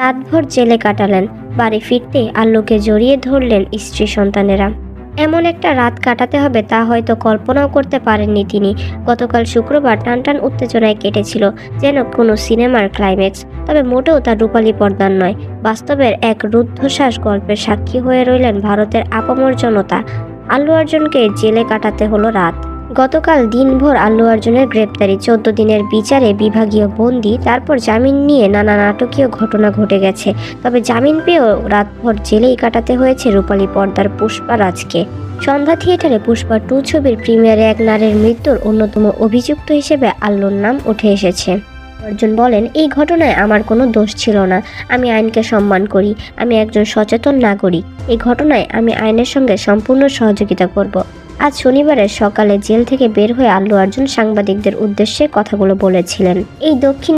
রাতভর জেলে কাটালেন। বাড়ি ফিরতে আল্লুকে জড়িয়ে ধরলেন স্ত্রী সন্তানেরা। এমন একটা রাত কাটাতে হবে তা হয়তো কল্পনাও করতে পারেননি তিনি। গতকাল শুক্রবার টানটান উত্তেজনায় কেটেছিল, যেন কোনো সিনেমার ক্লাইম্যাক্স। তবে মোটেও তা রূপালী পর্দার নয়, বাস্তবের এক রুদ্ধশ্বাস গল্পের সাক্ষী হয়ে রইলেন ভারতের আপামর জনতা। আল্লু অর্জুনকে জেলে কাটাতে হলো রাত। গতকাল দিনভর আল্লু অর্জুনের গ্রেপ্তারি, 14 দিনের বিচারে বিভাগীয় বন্দি, তারপর জামিন নিয়ে নানা নাটকীয় ঘটনা ঘটে গেছে। তবে জামিন পেয়েও রাতভর জেলেই কাটাতে হয়েছে রূপালী পর্দার পুষ্পা রাজকে। সন্ধ্যা থিয়েটারে পুষ্পা 2 ছবির প্রিমিয়ারে এক নারীর মৃত্যুর অন্যতম অভিযুক্ত হিসেবে আল্লুর নাম উঠে এসেছে। অর্জুন বলেন, এই ঘটনায় আমার কোনো দোষ ছিল না। আমি আইনকে সম্মান করি। আমি একজন সচেতন নাগরিক। এই ঘটনায় আমি আইনের সঙ্গে সম্পূর্ণ সহযোগিতা করব। আজ শনিবারের সকালে জেল থেকে বের হয়ে আল্লু অর্জুন সাংবাদিকদের উদ্দেশ্যে কথাগুলো বলেছিলেন। এই দক্ষিণ